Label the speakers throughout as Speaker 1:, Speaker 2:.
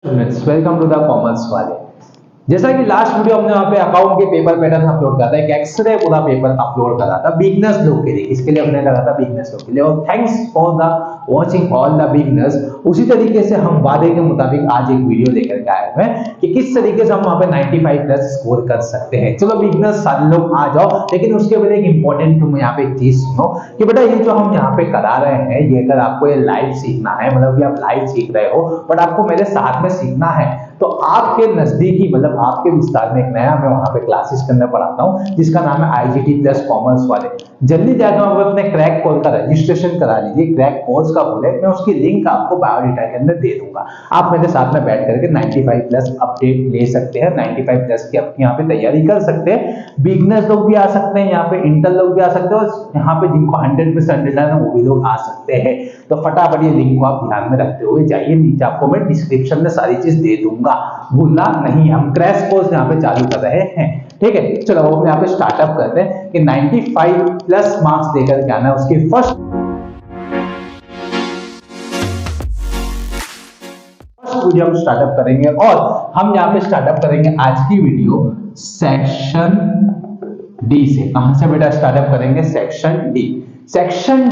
Speaker 1: Welcome to the commerce वाले। जैसा कि लास्ट वीडियो हमने वहां पे अकाउंट के पेपर पैटर्न अपलोड करा था, एक एक्सरे पूरा पेपर अपलोड करा था बिगनर्स लोग के लिए। इसके लिए हमने करा था बिगनर्स लोग के लिए, और thanks for the watching all the beginners. उसी तरीके से हम वादे के मुताबिक आज एक वीडियो लेकर के आए हुए हैं कि किस तरीके से हम वहां पे 95 प्लस स्कोर कर सकते हैं। चलो बिगनर्स सारे लोग आ जाओ, लेकिन उसके पहले एक इंपॉर्टेंट तुम यहाँ पे एक चीज सुनो कि बेटा ये जो हम यहाँ पे करा रहे हैं, ये अगर आपको ये लाइव सीखना है, मतलब कि आप लाइव सीख रहे हो बट आपको मेरे साथ में सीखना है, तो आपके नजदीकी मतलब आपके विस्तार में एक नया मैं वहां पे क्लासेस के अंदर पढ़ाता हूं जिसका नाम है आईजीटी प्लस कॉमर्स वाले। जल्दी जाकर आप अपने क्रैक कोर्स का रजिस्ट्रेशन करा लीजिए। क्रैक कोर्स का बोले, मैं उसकी लिंक आपको बायोडेटा के अंदर दे दूंगा। आप मेरे साथ में बैठ करके 95 प्लस अपडेट ले सकते हैं, 95 प्लस की आप यहाँ पे तैयारी कर सकते हैं। बिगनर्स लोग भी आ सकते हैं यहाँ पे, इंटर लोग भी आ सकते हैं, और यहाँ पे जिनको 100% रिटर्न है वो भी लोग आ सकते हैं। तो फटाफट ये लिंक को आप ध्यान में रखते हुए जाइए, नीचे आपको मैं डिस्क्रिप्शन में सारी चीज दे दूंगा, भूलना नहीं। हम क्रैश कोर्स यहाँ पे चालू कर रहे हैं, ठीक है। चलो हम यहाँ पे स्टार्टअप करते हैं कि 95 प्लस मार्क्स लेकर के आना है। उसकी फर्स्ट वीडियो हम स्टार्टअप करेंगे, और हम यहाँ पे स्टार्टअप करेंगे आज की वीडियो सेक्शन डी से। कहां से बेटा स्टार्टअप करेंगे? Section D. सेक्शन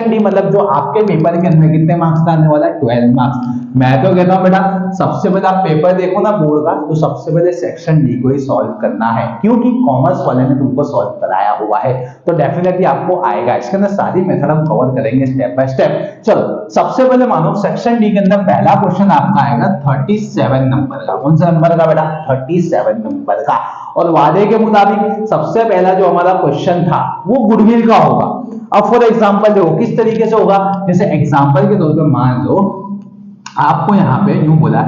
Speaker 1: डी मतलब जो आपके पेपर के अंदर कितने मार्क्स का आने वाला है? 12 मार्क्स। मैं तो कहता हूं बेटा सबसे पहले आप पेपर देखो ना बोर्ड का, तो सबसे पहले सेक्शन डी को ही सॉल्व करना है, क्योंकि कॉमर्स वाले ने तुमको सॉल्व कराया हुआ है, तो डेफिनेटली आपको आएगा। इसके अंदर सारी मेथड हम कवर करेंगे स्टेप बाय स्टेप। चलो सबसे पहले मानो सेक्शन डी के अंदर पहला क्वेश्चन आपका आएगा 37 नंबर का। कौन सा नंबर का बेटा? 37 नंबर का। और वादे के मुताबिक सबसे पहला जो हमारा क्वेश्चन था वो गुडविल का होगा। अब फॉर एग्जांपल देखो किस तरीके से होगा। जैसे एग्जांपल के तौर पे मान लो आपको यहां पे यूं बोला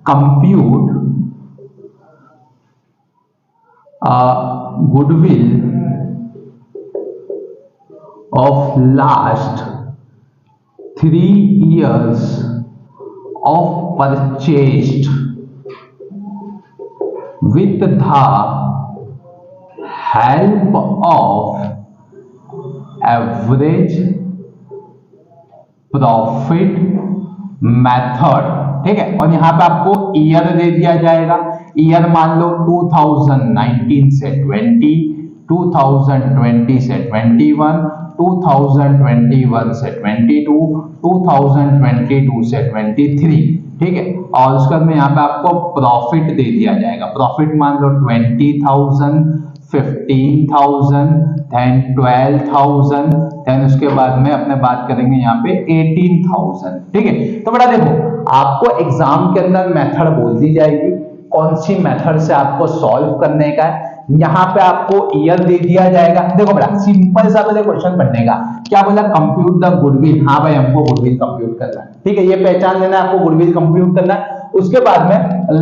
Speaker 1: compute goodwill of last 3 years of purchased with the help of average profit method, ठीक है। और यहां पे आपको ईयर दे दिया जाएगा। ईयर मान लो 2019 से 20, 2020 से 21, 2021 से 22, 2022 से 23, ठीक है। और उसके बाद में यहाँ पे आपको प्रॉफिट दे दिया जाएगा। प्रॉफिट मान लो 20,000, 15,000, देन 12,000, देन उसके बाद में अपने बात करेंगे यहाँ पे 18,000, ठीक है। तो बेटा देखो आपको एग्जाम के अंदर मेथड बोल दी जाएगी, कौन सी मेथड से आपको सॉल्व करने का है। यहाँ पे आपको ईयर दे दिया जाएगा। देखो बेटा सिंपल सा पहले क्वेश्चन पढ़ने का क्या बोला? Compute the goodwill. हाँ भाई हमको गुडविल कंप्यूट करना है, ठीक है। ये पहचान लेना है आपको, गुडविल कंप्यूट करना है। उसके बाद में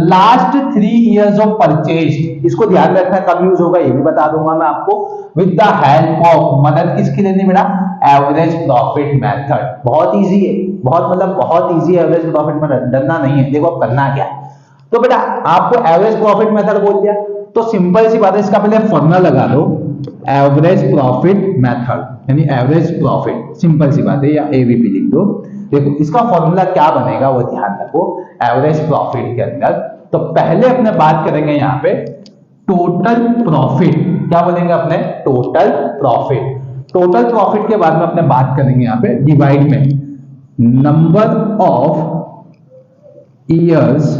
Speaker 1: लास्ट 3 years ऑफ परचेज, इसको ध्यान रखना कब यूज होगा ये भी बता दूंगा मैं आपको। विद द हेल्प ऑफ, मदद किसकी लेनी बेटा? Average profit method. बहुत इजी है, बहुत इजी है। एवरेज प्रॉफिट में डरना नहीं है। देखो अब करना क्या है, तो बेटा आपको एवरेज प्रॉफिट मेथड बोल दिया, तो सिंपल सी बात है, इसका पहले फॉर्मूला लगा लो, एवरेज प्रॉफिट मेथड यानी एवरेज प्रॉफिट। सिंपल सी बात है, या एवीपी लिख दो। देखो इसका फॉर्मूला क्या बनेगा वो ध्यान रखो एवरेज प्रॉफिट के अंदर। तो पहले अपने बात करेंगे यहाँ पे टोटल प्रॉफिट। क्या बोलेंगे अपने? Total profit. टोटल प्रॉफिट के बाद में अपने बात करेंगे यहाँ पे डिवाइड में number of years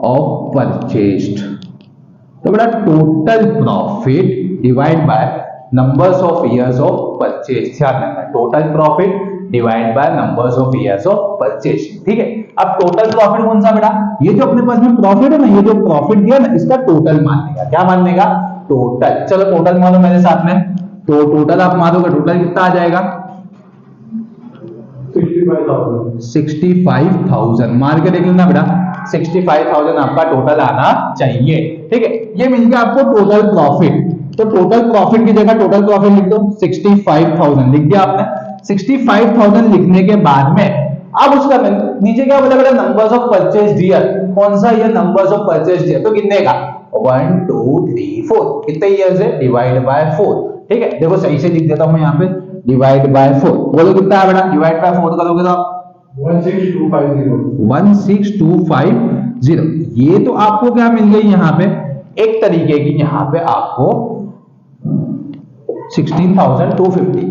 Speaker 1: of purchased. तो बेटा total profit divide by numbers of years of purchase. ध्यान रखना total profit divide by numbers of years of purchase, ठीक है। अब टोटल प्रॉफिट कौन सा बेटा? ये जो अपने पास में प्रॉफिट है ना, ये जो प्रॉफिट दिया ना, इसका टोटल मानने का। क्या मानने का? टोटल। चलो टोटल मानो मेरे साथ में, तो टोटल आप मानोगे, टोटल कितना आ जाएगा? 65,000 मार के देख लेना बेटा, 65,000 आपका टोटल आना चाहिए, ठीक है। ये मिल गया आपको टोटल प्रॉफिट। तो टोटल प्रॉफिट की जगह टोटल प्रॉफिट लिख दो, 65,000 लिख दिया आपने। 65,000 लिखने के बाद में अब उसका नीचे क्या बोला बेटा? नंबर्स ऑफ परचेज दिया। कौन सा? ये नंबर्स ऑफ परचेज दिया, तो कितने का? 1 2 3 4। कितने ईयर्स है? डिवाइड बाय 4, ठीक है। देखो सही से लिख देता हूं मैं यहाँ पे, डिवाइड बाय 4। बोलो कितना है बेटा? डिवाइड बाय 4 करोगे तो 16250। ये तो आपको क्या मिल गई यहाँ पे, एक तरीके की यहाँ पे आपको 16,250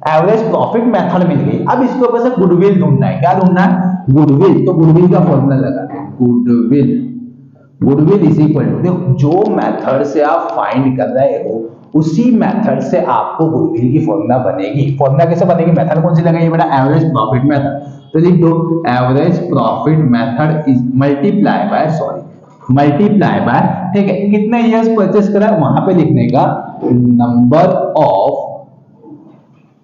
Speaker 1: एवरेज प्रॉफिट मेथड मिल गई। अब इसके ऊपर से गुडविल ढूंढना है। क्या ढूंढना है? गुडविल। तो गुडविल का फॉर्मूला लगाते हैं, goodwill. Goodwill is equal to, देखो जो मेथड से आप फाइंड कर रहे हो उसी मेथड से आपको गुडविल की फॉर्मूला बनेगी। फॉर्मूला कैसे बनेगी? मेथड कौन सी लगाई बेटा? Average profit method. तो लिख दो average profit method is multiply by ठीक है, कितने इयर्स परचेस करा वहां पे लिखने का number of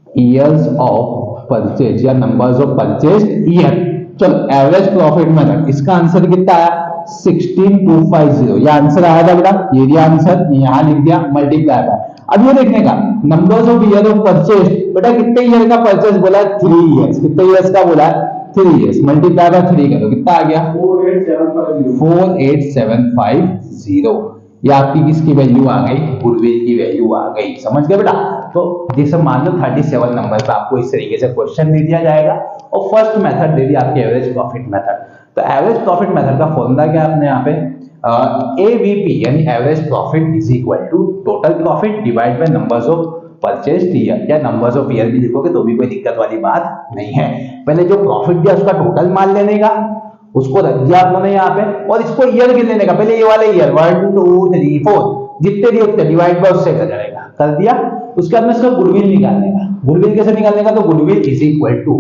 Speaker 1: years of purchase या नंबर्स ऑफ परचेज ईयर। चलो एवरेज प्रॉफिट मेथड, इसका आंसर कितना आया? 16250। ये आंसर आया था बेटा, ये भी आंसर यहां लिख दिया, मल्टीप्लाई बाय। अब ये देखने का numbers of year of purchase, बेटा कितने ईयर का परचेज बोला है? 3 इयर्स। कितने इयर्स का बोला है? 3 इयर्स। मल्टीप्लाई बाय 3 करो, कितना आ गया? 48750। ये आपकी किसकी वैल्यू आ गई? गुडविल की वैल्यू आ गई। समझ गए बेटा? तो जैसे मान लो 37 नंबर पे आपको इस तरीके से क्वेश्चन दे दिया जाएगा और फर्स्ट मेथड दे दिया आपकी एवरेज प्रॉफिट मेथड। तो एवरेज प्रॉफिट मेथड का फॉर्मूला क्या आपने यहाँ पे एवीपी यानी average profit is equal to total profit divide by numbers of purchase year, या नंबर्स ऑफ ईयर भी लिखोगे तो भी कोई दिक्कत वाली बात नहीं है। पहले जो प्रॉफिट दिया उसका टोटल मान लेने का, उसको रख दिया आपने यहाँ पे, और इसको ईयर गिन लेने का। पहले ये वाला ईयर 1 2 3 4 जितने दिए उतने डिवाइड बाय उससे कर जाएगा, कर दिया। उसके बाद में इसका गुडविल निकालने का। गुडविल कैसे निकालने का? तो गुडविल इज इक्वल टू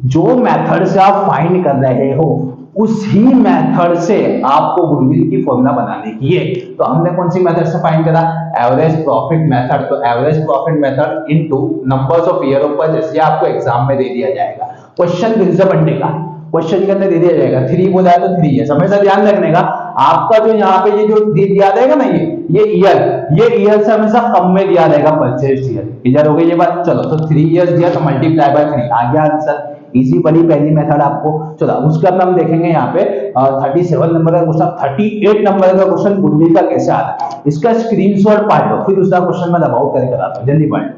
Speaker 1: जो मेथड से आप फाइंड कर रहे हो उसी मेथड से आपको गुडविल की फॉर्मूला बनाने की है। तो हमने कौन सी मेथड से फाइंड करा? Average profit method. तो average profit method into numbers of year of purchase, ये आपको एग्जाम में दे दिया जाएगा। क्वेश्चन फिर से बनने का, क्वेश्चन के अंदर दे दिया जाएगा 3 बोला है तो 3 है। हमेशा ध्यान रखने का आपका जो यहाँ पे ये जो दिया रहेगा ना, ये ईयर से हमेशा कम में दिया रहेगा परचेज ईयर। इधर हो गई ये बात। चलो तो 3 इयर्स दिया तो मल्टीप्लाई बाय 3 आ गया आंसर। इजी बड़ी पहली मेथड आपको। चलो उसके बाद हम देखेंगे यहाँ पे 37 नंबर का क्वेश्चन, 38 नंबर का क्वेश्चन गुडविल का कैसे आता है। इसका स्क्रीनशॉट पाल लो, फिर उसका क्वेश्चन मैं दबाव करके कराता हूँ। जल्दी पढ़ लो।